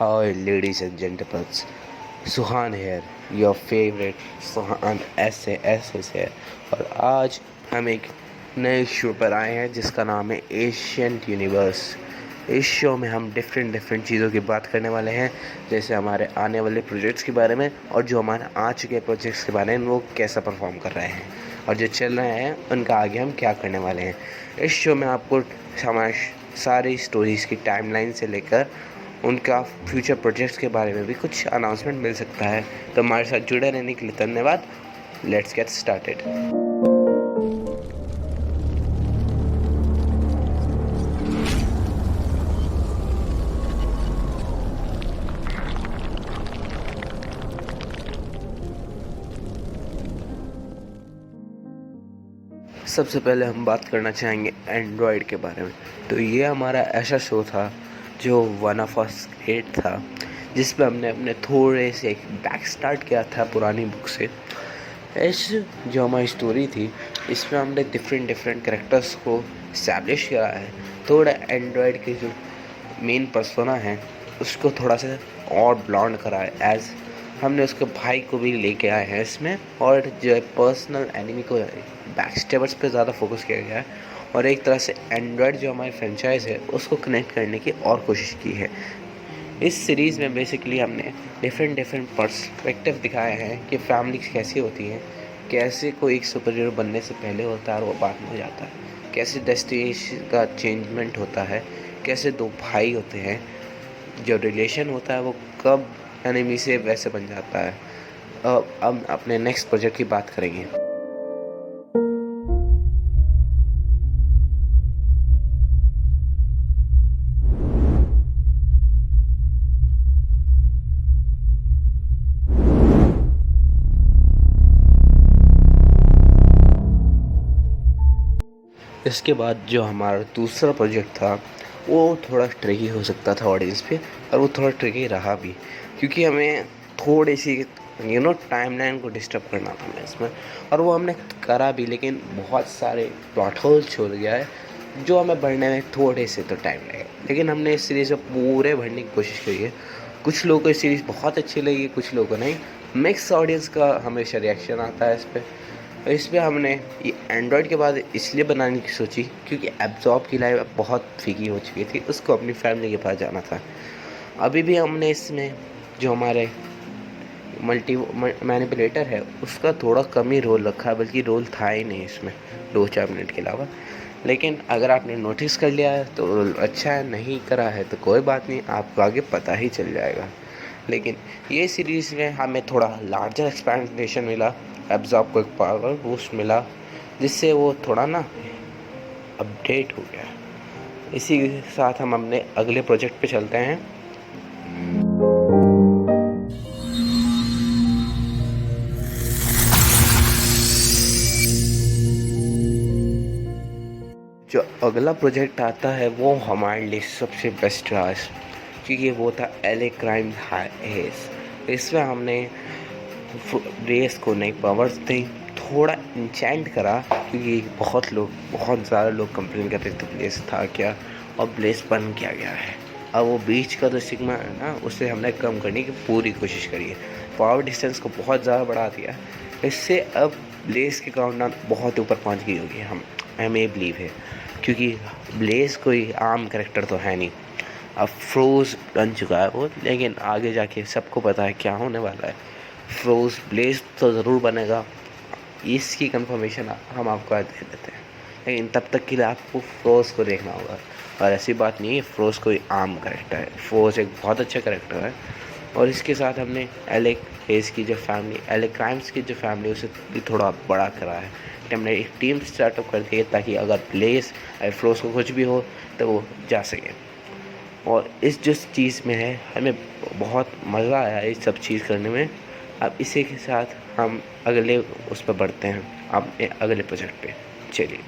Hi, ladies and gentlemen. Suhan here your favourite Suhan S है। और आज हम एक नए शो पर आए हैं जिसका नाम है एशियंट यूनिवर्स। इस शो में हम डिफरेंट चीज़ों की बात करने वाले हैं, जैसे हमारे आने वाले प्रोजेक्ट्स के बारे में और जो हमारे आ चुके प्रोजेक्ट्स के बारे में वो कैसा परफॉर्म कर रहे हैं और जो चल रहे हैं उनका आगे हम क्या करने वाले हैं। इस शो में आपको हमारे सारी स्टोरीज़ की टाइमलाइन से लेकर उनका फ्यूचर प्रोजेक्ट्स के बारे में भी कुछ अनाउंसमेंट मिल सकता है। तो हमारे साथ जुड़े रहने के लिए धन्यवाद। Let's get started. सबसे पहले हम बात करना चाहेंगे एंड्रॉयड के बारे में। तो ये हमारा ऐसा शो था जो वन ऑफ अस क्रिएट था, जिसमें हमने अपने थोड़े से एक बैक स्टार्ट किया था पुरानी बुक से। इस जो हमारी स्टोरी थी इसमें हमने डिफरेंट कैरेक्टर्स को इस्टेब्लिश किया है। थोड़ा एंड्रॉयड के जो मेन पर्सोना है उसको थोड़ा सा और ब्लॉन्ड करा है, एज हमने उसके भाई को भी लेके आए हैं इसमें। और जो है पर्सनल एनिमी को बैक स्टेपर्स पे ज़्यादा फोकस किया गया है और एक तरह से एंड्रॉयड जो हमारी फ्रेंचाइज है उसको कनेक्ट करने की और कोशिश की है। इस सीरीज़ में बेसिकली हमने डिफरेंट पर्सपेक्टिव दिखाए हैं कि फैमिली कैसी होती हैं, कैसे कोई एक सुपर हीरो बनने से पहले होता है और वो बाद में हो जाता है, कैसे डेस्टिनेशन का चेंजमेंट होता है, कैसे दो भाई होते हैं, जो रिलेशन होता है वो कब एनिमी से वैसे बन जाता है। अब अपने नेक्स्ट प्रोजेक्ट की बात करेंगे। इसके बाद जो हमारा दूसरा प्रोजेक्ट था वो थोड़ा ट्रिकी हो सकता था ऑडियंस पे, और वो थोड़ा ट्रिकी रहा भी, क्योंकि हमें थोड़ी सी टाइमलाइन को डिस्टर्ब करना था इसमें, और वो हमने करा भी। लेकिन बहुत सारे प्लॉट होल छोड़ गया है जो हमें बढ़ने में थोड़े से तो टाइम लगेगा, लेकिन हमने इस सीरीज़ में पूरे बढ़ने की कोशिश करी है। कुछ लोगों को इस सीरीज़ बहुत अच्छी लगी, कुछ लोगों को नहीं। मिक्स ऑडियंस का हमेशा रिएक्शन आता है इस पर। इस पर हमने ये एंड्रॉयड के बाद इसलिए बनाने की सोची क्योंकि एब्जॉर्ब की लाइफ बहुत फीकी हो चुकी थी, उसको अपनी फैमिली के पास जाना था। अभी भी हमने इसमें जो हमारे मल्टी मैनिपुलेटर है उसका थोड़ा कम ही रोल रखा है, बल्कि रोल था ही नहीं इसमें 2-4 मिनट के अलावा। लेकिन अगर आपने नोटिस कर लिया है तो रोल अच्छा है, नहीं करा है तो कोई बात नहीं, आपको आगे पता ही चल जाएगा। लेकिन ये सीरीज़ में हमें थोड़ा लार्जर एक्सपेंडेशन मिला, एब्जॉर्ब को एक पावर बूस्ट मिला, जिससे वो थोड़ा ना अपडेट हो गया। इसी के साथ हम अपने अगले प्रोजेक्ट पे चलते हैं। जो अगला प्रोजेक्ट आता है वो हमारे लिए सबसे बेस्ट रहा, क्योंकि वो था LA क्राइम हेस। इसमें हमने रेस को नई पावर्स दी, थोड़ा इंचेंट करा, क्योंकि बहुत ज़्यादा लोग कंप्लेन कर रहे थे ब्लेस था क्या और ब्लेस बन किया गया है। अब वो बीच का जो सिग्मा है ना उसे हमने कम करने की पूरी कोशिश करी है। पावर डिस्टेंस को बहुत ज़्यादा बढ़ा दिया, इससे अब ब्लेस की काउंटडाउन बहुत ऊपर पहुंच गई होगी, हमें बिलीव है, क्योंकि ब्लेस कोई आम कैरेक्टर तो है नहीं। अब फ्रोज बन चुका है वो, लेकिन आगे जाके सबको पता है क्या होने वाला है। फ्रोज ब्लेस तो ज़रूर बनेगा, इसकी कंफर्मेशन हम आपको आज दे देते हैं, लेकिन तब तक के लिए आपको फ्रोज को देखना होगा। और ऐसी बात नहीं है फ्रोज कोई आम कैरेक्टर है, फ्रोज एक बहुत अच्छा कैरेक्टर है। और इसके साथ हमने LA हेस की जो फैमिली, LA क्राइम्स की जो फैमिली, उसे भी थोड़ा बड़ा करा है। हमने एक टीम स्टार्टअप कर दी है ताकि अगर ब्लेस फ्रोज को कुछ भी हो तो वो जा सके। और इस जिस चीज़ में है हमें बहुत मज़ा आया इस सब चीज़ करने में। अब इसी के साथ हम अगले उस पर बढ़ते हैं, अब अगले प्रोजेक्ट पे चलिए।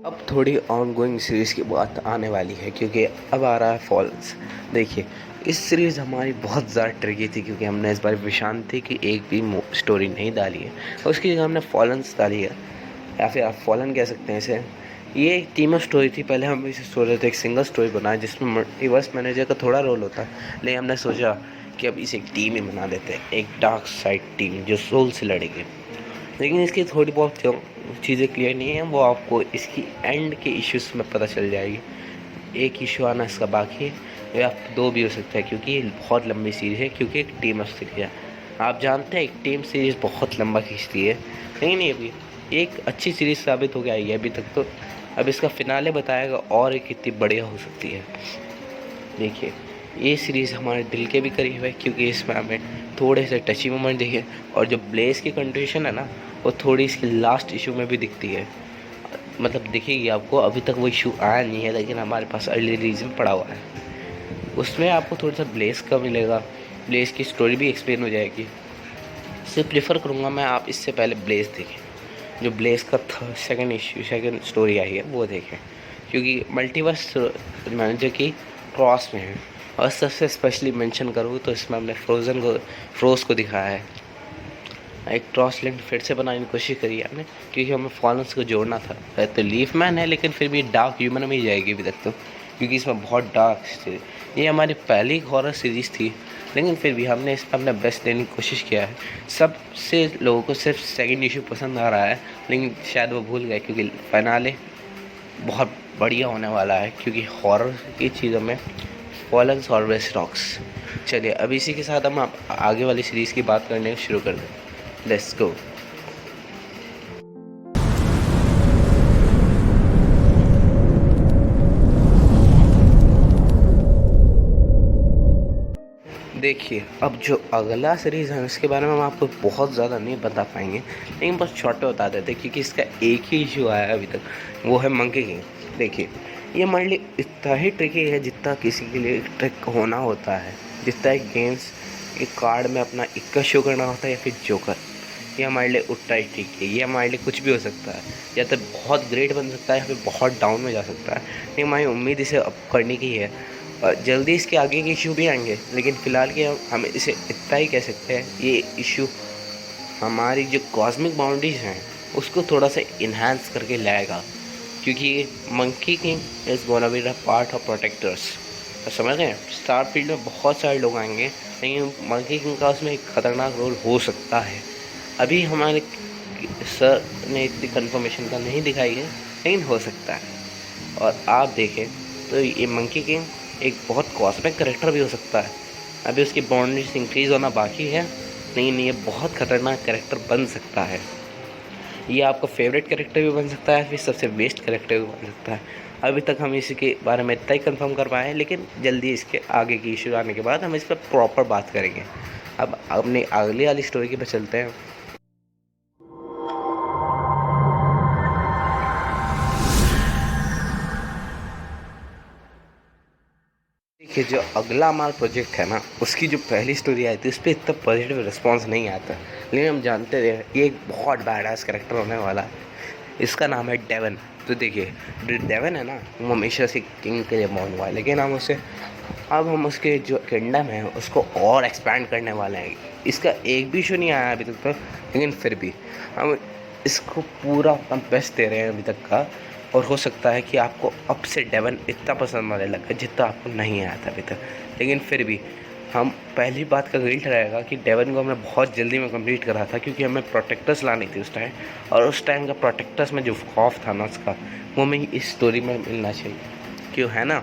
अब थोड़ी ऑनगोइंग सीरीज़ की बात आने वाली है क्योंकि अब आ रहा है फॉल्स। देखिए, इस सीरीज़ हमारी बहुत ज़्यादा ट्रिकी थी क्योंकि हमने इस बार विशांति की एक भी स्टोरी नहीं डाली है, उसकी जगह हमने फॉलन्स डाली है, या फिर आप फॉलन कह सकते हैं इसे। ये एक टीम ऑफ स्टोरी थी। पहले हम इसे सोच रहे थे एक सिंगल स्टोरी बनाए जिसमें मल्टीवर्स मैनेजर का थोड़ा रोल होता है, लेकिन हमने सोचा कि अब इसे एक टीम ही बना देते हैं, एक डार्क साइड टीम जो सोल से लड़ेगी। लेकिन इसकी थोड़ी बहुत चीज़ें क्लियर नहीं है, वो आपको इसकी एंड के इश्यूज़ में पता चल जाएगी। एक इशू आना इसका बाकी है, या दो भी हो सकता है क्योंकि ये बहुत लंबी सीरीज़ है, क्योंकि एक टीम ऑफ सीरीज है। आप जानते हैं एक टीम सीरीज़ बहुत लंबा खींचती है, लेकिन ये अभी एक अच्छी सीरीज़ साबित हो गया है अभी तक तो। अब इसका फिनाले बताएगा और एक कितनी बढ़िया हो सकती है। देखिए, ये सीरीज़ हमारे दिल के भी करीब है क्योंकि इसमें हमें थोड़े से टची मोमेंट दिखे, और जो ब्लेस की कंट्रीब्यूशन है ना, वो थोड़ी इसकी लास्ट इशू में भी दिखती है। मतलब दिखेगी आपको, अभी तक वो इशू आया नहीं है, लेकिन हमारे पास अर्ली रिलीज में पड़ा हुआ है। उसमें आपको थोड़ा सा ब्लेस का मिलेगा, ब्लेस की स्टोरी भी एक्सप्लेन हो जाएगी। इससे प्रेफर करूँगा मैं आप इससे पहले ब्लेस देखें, जो ब्लेस का सेकंड स्टोरी आई है वो देखें, क्योंकि मल्टीवर्स मैनेजर की क्रॉस में है। और सबसे स्पेशली मेंशन करूँ तो इसमें हमने फ्रोज को दिखाया है। एक क्रॉस लिंक फिर से बनाने की कोशिश करी है हमने, क्योंकि हमें फॉलन्स को जोड़ना था। तो लीफ मैन है, लेकिन फिर भी डार्क ह्यूमन में ही जाएगी अभी तक तो, क्योंकि इसमें बहुत डार्क। ये हमारी पहली हॉरर सीरीज़ थी, लेकिन फिर भी हमने इस पर अपना बेस्ट देने की कोशिश किया है। सबसे लोगों को सिर्फ सेकंड इशू पसंद आ रहा है, लेकिन शायद वो भूल गए क्योंकि फाइनले बहुत बढ़िया होने वाला है, क्योंकि हॉरर की चीज़ों में फॉलन्स और वेस्ट रॉक्स। चलिए, अब इसी के साथ हम आगे वाली सीरीज़ की बात करने शुरू कर दें। Let's go. देखिए, अब जो अगला सीरीज़ है उसके बारे में हम आपको बहुत ज़्यादा नहीं बता पाएंगे, लेकिन बस छोटे बता देते हैं क्योंकि इसका एक ही इशू आया है अभी तक, वो है मंकी किंग। देखिए, ये हमारे लिए इतना ही ट्रिकी है जितना किसी के लिए ट्रिक होना होता है, जितना एक गेम्स एक कार्ड में अपना इक्का शो करना होता है या फिर जोकर। ये हमारे लिए उतना ही ठीक है। ये हमारे लिए कुछ भी हो सकता है, या तो बहुत ग्रेट बन सकता है या फिर बहुत डाउन में जा सकता है, लेकिन हमारी उम्मीद इसे अब करने की है। और जल्दी इसके आगे के इशू भी आएंगे, लेकिन फ़िलहाल के हम इसे इतना ही कह सकते हैं, ये इशू हमारी जो कॉस्मिक बाउंड्रीज हैं उसको थोड़ा सा इन्हांस करके लाएगा, क्योंकि monkey king is gonna be the part of protectors. समझ रहे हैं, स्टार फील्ड में बहुत सारे लोग आएंगे, लेकिन मंकी किंग का उसमें एक ख़तरनाक रोल हो सकता है। अभी हमारे सर ने इतनी कंफर्मेशन का नहीं दिखाई है, लेकिन हो सकता है। और आप देखें तो ये मंकी किंग एक बहुत कॉस्मिक करेक्टर भी हो सकता है। अभी उसकी बाउंड्रीज इंक्रीज़ होना बाकी है, लेकिन ये बहुत ख़तरनाक करेक्टर बन सकता है। ये आपका फेवरेट करेक्टर भी बन सकता है, फिर सबसे बेस्ट करेक्टर भी बन सकता है। अभी तक हम इसके बारे में इतना ही कंफर्म कर पाए हैं, लेकिन जल्दी इसके आगे की इशू आने के बाद हम इस पर प्रॉपर बात करेंगे। अब अपनी अगली वाली स्टोरी की पर चलते हैं। देखिए, जो अगला हमारा प्रोजेक्ट है ना, उसकी जो पहली स्टोरी आई थी उस पर इतना पॉजिटिव रिस्पांस नहीं आता, लेकिन हम जानते थे ये एक बहुत बैडास कैरेक्टर होने वाला है। इसका नाम है डेवन। तो देखिए, डेवन है ना, वो हमेशा से किंग के लिए बॉर्न हुआ है, लेकिन हम उसके जो किंगडम है उसको और एक्सपैंड करने वाले हैं। इसका एक भी इशू नहीं आया अभी तक तो, लेकिन फिर भी हम इसको पूरा अपना बेस्ट दे रहे हैं अभी तक का। और हो सकता है कि आपको अब से डेवन इतना पसंद आने लगा जितना आपको नहीं आया था अभी तक, लेकिन फिर भी हम पहली बात का गिल्ट रहेगा कि डेवन को हमने बहुत जल्दी में कंप्लीट करा था, क्योंकि हमें प्रोटेक्टर्स लानी थी उस टाइम, और उस टाइम का प्रोटेक्टर्स में जो खौफ था ना उसका, वो हमें इस स्टोरी में मिलना चाहिए, क्यों है ना।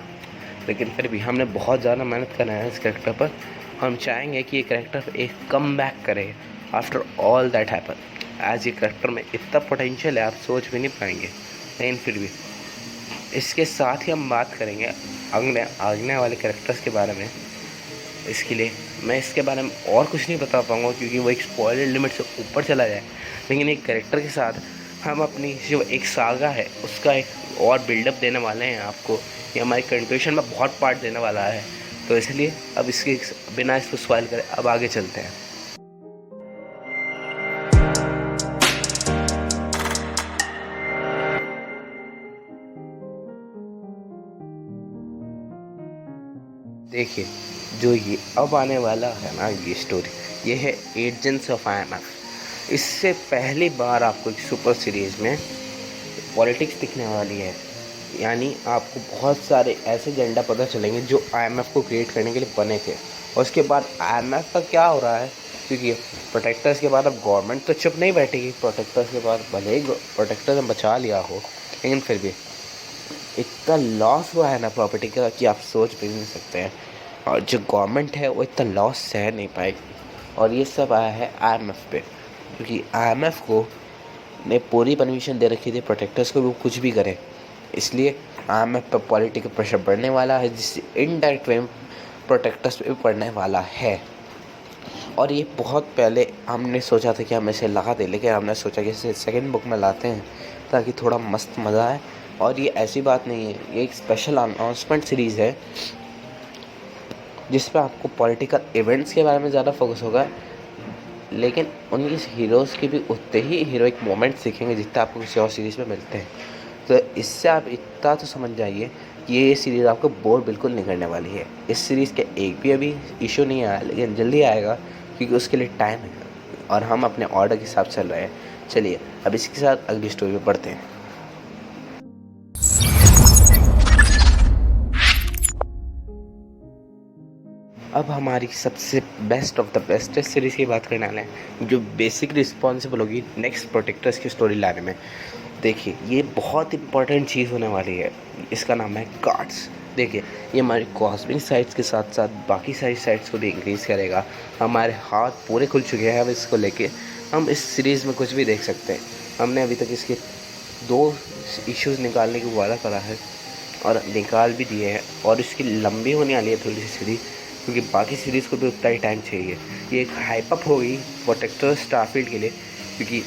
लेकिन फिर भी हमने बहुत ज़्यादा मेहनत करना है इस करेक्टर पर। हम चाहेंगे कि ये करेक्टर एक कम बैक करे after all that happen. As ये करेक्टर में इतना पोटेंशियल है आप सोच भी नहीं पाएंगे, लेकिन फिर भी इसके साथ ही हम बात करेंगे आगने वाले कैरेक्टर्स के बारे में। इसके लिए मैं इसके बारे में और कुछ नहीं बता पाऊँगा, क्योंकि वो एक स्पॉइलर लिमिट से ऊपर चला जाए। लेकिन एक कैरेक्टर के साथ हम अपनी जो एक सागा है उसका एक और बिल्डअप देने वाले हैं आपको। ये हमारी कंक्लूजन में बहुत पार्ट देने वाला है, तो इसलिए अब इसके बिना इसको स्पॉइल करें अब आगे चलते हैं। देखिए, जो ये अब आने वाला है ना ये स्टोरी, ये है एजेंट्स ऑफ आईएमएफ। इससे पहली बार आपको एक सुपर सीरीज़ में पॉलिटिक्स दिखने वाली है। यानी आपको बहुत सारे ऐसे एजेंडा पता चलेंगे जो आईएमएफ को क्रिएट करने के लिए बने थे। और उसके बाद आईएमएफ का क्या हो रहा है, क्योंकि प्रोटेक्टर्स के बाद अब गवर्नमेंट तो चुप नहीं बैठेगी। प्रोटेक्टर्स के बाद भले ही प्रोटेक्टर्स ने बचा लिया हो, लेकिन फिर भी इतना लॉस हुआ है ना प्रॉपर्टी का कि आप सोच भी नहीं सकते हैं। और जो गवर्नमेंट है वो इतना लॉस सह नहीं पाएगी। और ये सब आया है आईएमएफ पे, क्योंकि आईएमएफ को ने पूरी परमिशन दे रखी थी प्रोटेक्टर्स को भी वो कुछ भी करें। इसलिए आईएमएफ पर पॉलिटिकल प्रेशर बढ़ने वाला है, जिससे इनडायरेक्ट वे प्रोटेक्टर्स पे भी पड़ने वाला है। और ये बहुत पहले हमने सोचा था कि हम इसे लगा दें, लेकिन हमने सोचा कि इसे सेकंड बुक में लाते हैं ताकि थोड़ा मस्त मज़ा आए। और ये ऐसी बात नहीं है, ये एक स्पेशल अनाउंसमेंट सीरीज़ है जिस पर आपको पॉलिटिकल इवेंट्स के बारे में ज़्यादा फोकस होगा, लेकिन उनके हीरोज़ के भी उतने ही हीरोइक मोमेंट्स दिखेंगे जितने आपको किसी और सीरीज़ में मिलते हैं। तो इससे आप इतना तो समझ जाइए कि ये सीरीज़ आपको बोर बिल्कुल नहीं करने वाली है। इस सीरीज़ के एक भी अभी इशू नहीं आया, लेकिन जल्दी आएगा क्योंकि उसके लिए टाइम है और हम अपने ऑर्डर के हिसाब चल रहे हैं। चलिए अब इसके साथ अगली स्टोरी में पढ़ते हैं। अब हमारी सबसे best of the bestest series की बात करने वाले हैं, जो बेसिक रिस्पॉन्सिबल होगी नेक्स्ट प्रोटेक्टर्स की स्टोरी लाने में। देखिए, ये बहुत इंपॉर्टेंट चीज़ होने वाली है। इसका नाम है कार्ड्स। देखिए, ये हमारी कॉस्मिक साइट्स के साथ साथ बाकी सारी साइट्स को भी इंक्रीज़ करेगा। हमारे हाथ पूरे खुल चुके हैं अब इसको लेके। हम इस सीरीज़ में कुछ भी देख सकते हैं। हमने अभी तक इसके 2 इश्यूज़ निकालने की वादा करा है और निकाल भी दिए हैं। और इसकी लंबी होने वाली है थोड़ी सी सीरीज़, क्योंकि बाकी सीरीज़ को भी उतना ही टाइम चाहिए। ये एक हाइप अप होगी प्रोटेक्टर स्टारफील्ड के लिए, क्योंकि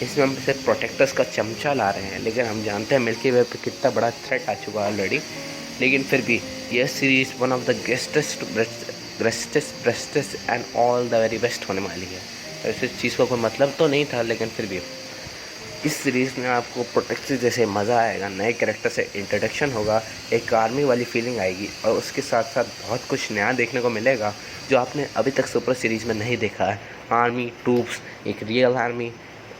इसमें हम सिर्फ प्रोटेक्टर्स का चमचा ला रहे हैं, लेकिन हम जानते हैं मिल्की वे पे कितना बड़ा थ्रेट आ चुका है ऑलरेडी। लेकिन फिर भी यह series one of the greatest and all the very best होने वाली है। ऐसे चीज़ का कोई मतलब तो नहीं था, लेकिन फिर भी इस सीरीज़ में आपको प्रोटेक्टर जैसे मज़ा आएगा। नए कैरेक्टर से इंट्रोडक्शन होगा, एक आर्मी वाली फीलिंग आएगी और उसके साथ साथ बहुत कुछ नया देखने को मिलेगा जो आपने अभी तक सुपर सीरीज़ में नहीं देखा है। आर्मी, ट्रूप्स, एक रियल आर्मी।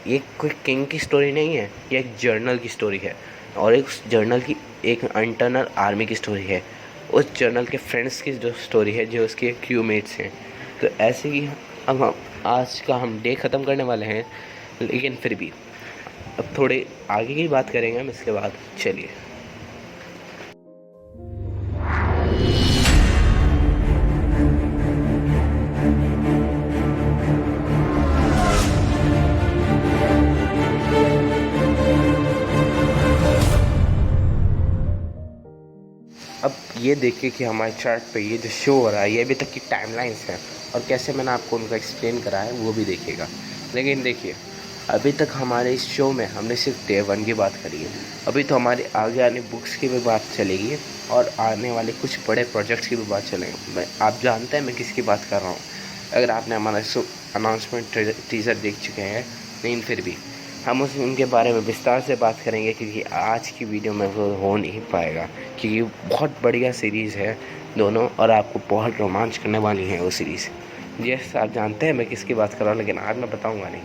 ये कोई किंग की स्टोरी नहीं है, ये एक जर्नल की स्टोरी है। और एक उस जर्नल की एक इंटरनल आर्मी की स्टोरी है। उस जर्नल के फ्रेंड्स की जो स्टोरी है, जो उसके क्रूमेट्स हैं। तो ऐसे ही अब हम आज का हम डे ख़त्म करने वाले हैं, लेकिन फिर भी अब थोड़े आगे की बात करेंगे हम इसके बाद। चलिए अब ये देखिए कि हमारे चार्ट पे ये जो शो हो रहा है, ये अभी तक की टाइमलाइंस हैं और कैसे मैंने आपको उनका एक्सप्लेन करा है वो भी देखिएगा। लेकिन देखिए, अभी तक हमारे इस शो में हमने सिर्फ डे 1 की बात करी है। अभी तो हमारी आगे आने बुक्स की भी बात चलेगी और आने वाले कुछ बड़े प्रोजेक्ट्स की भी बात चलेगी। आप जानते हैं मैं किसकी बात कर रहा हूँ। अगर आपने हमारा अनाउंसमेंट टीज़र देख चुके हैं, लेकिन फिर भी हम उनके बारे में विस्तार से बात करेंगे, क्योंकि आज की वीडियो में वो हो नहीं पाएगा, क्योंकि बहुत बढ़िया सीरीज़ है दोनों और आपको बहुत रोमांच करने वाली है वो सीरीज़। यस, आप जानते हैं मैं किसकी बात कर रहा हूँ, लेकिन आज मैं बताऊँगा नहीं।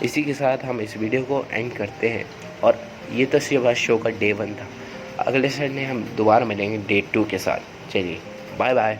इसी के साथ हम इस वीडियो को एंड करते हैं। और ये तो सिर्फ आज शो का डे 1 था। अगले संडे हम दोबारा मिलेंगे डे 2 के साथ। चलिए बाय बाय।